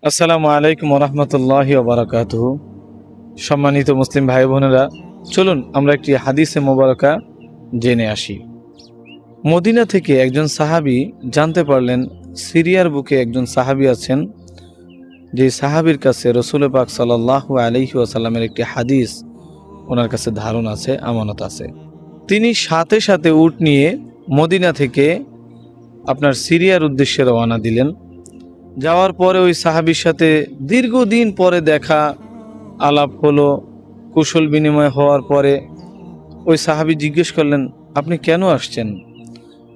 আসসালামু আলাইকুম রহমতুল্লাহি ওবারাকাতুহু। সম্মানিত মুসলিম ভাই বোনেরা, চলুন আমরা একটি হাদিসে মোবারকা জেনে আসি। মদিনা থেকে একজন সাহাবী জানতে পারলেন সিরিয়ার বুকে একজন সাহাবী আছেন, যে সাহাবীর কাছে রসুল পাক সাল্লাল্লাহু আলাইহি ওয়াসাল্লামের একটি হাদিস ওনার কাছে ধারণ আছে, আমানত আছে। তিনি সাথে সাথে উট নিয়ে মদিনা থেকে আপনার সিরিয়ার উদ্দেশ্যে রওনা দিলেন। যাওয়ার পরে ওই সাহাবীর সাথে দীর্ঘদিন পরে দেখা আলাপ হলো, কুশল বিনিময় হওয়ার পরে ওই সাহাবী জিজ্ঞেস করলেন, আপনি কেন আসছেন?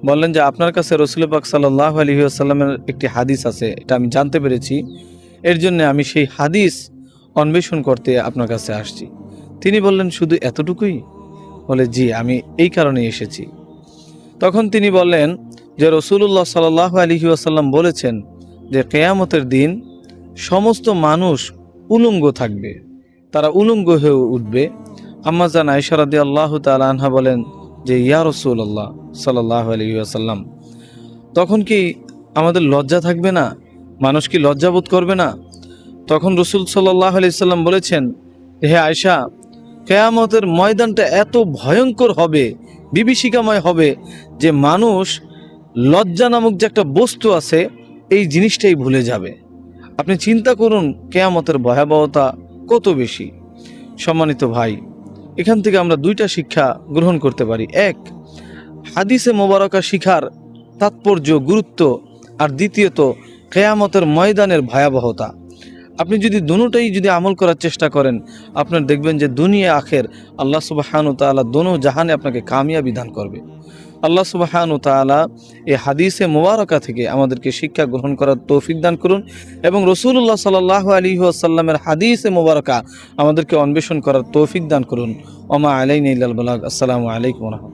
বললেন যে আপনার কাছে রসুল পাক সাল্লাল্লাহু আলাইহি ওয়াসাল্লামের একটি হাদিস আছে, এটা আমি জানতে পেরেছি, এর জন্য আমি সেই হাদিস অন্বেষণ করতে আপনার কাছে আসছি। তিনি বললেন, শুধু এতটুকুই? বলে, জি, আমি এই কারণে এসেছি। তখন তিনি বললেন যে রাসূলুল্লাহ সাল্লাল্লাহু আলাইহি ওয়াসাল্লাম বলেছেন যে কিয়ামতের দিন সমস্ত মানুষ উলঙ্গ থাকবে, তারা উলঙ্গ হয়ে উঠবে। আম্মা জান আয়েশা রাদিয়াল্লাহু তাআলা আনহা বলেন যে ইয়া রাসূলুল্লাহ সাল্লাল্লাহু আলাইহি ওয়াসাল্লাম, তখন কি আমাদের লজ্জা থাকবে না? মানুষ কি লজ্জাবোধ করবে না? তখন রাসূল সাল্লাল্লাহু আলাইহি সাল্লাম বলেছেন, হে আয়েশা, কিয়ামতের ময়দানটা এত ভয়ঙ্কর হবে, বিভীষিকাময় হবে, যে মানুষ লজ্জা নামক যে একটা বস্তু আছে এই জিনিসটাই ভুলে যাবে। আপনি চিন্তা করুন কিয়ামতের ভয়াবহতা কত বেশি। সম্মানিত ভাই, এখান থেকে আমরা দুইটা শিক্ষা গ্রহণ করতে পারি। এক, হাদিসে মোবারকা শিখার তাৎপর্য, গুরুত্ব, আর দ্বিতীয়ত কিয়ামতের ময়দানের ভয়াবহতা। আপনি যদি দুটোটাই যদি আমল করার চেষ্টা করেন, আপনার দেখবেন যে দুনিয়া আখের আল্লাহ সুবহানাহু ওয়া তাআলা দোনো জাহানে আপনাকে কামিয়াবি দান করবে। আল্লাহ সুবহানাহু ওয়া তাআলা এই হাদিসে মোবারকা থেকে আমাদেরকে শিক্ষা গ্রহণ করার তৌফিক দান করুন এবং রাসূলুল্লাহ সাল্লাল্লাহু আলাইহি ওয়াসাল্লামের হাদিসে মোবারকা আমাদেরকে অন্বেষণ করার তৌফিক দান করুন। ওমা আলাইনা ইল্লাল বালাগ। আসসালামু আলাইকুম ওয়া রাহমাতুল্লাহ।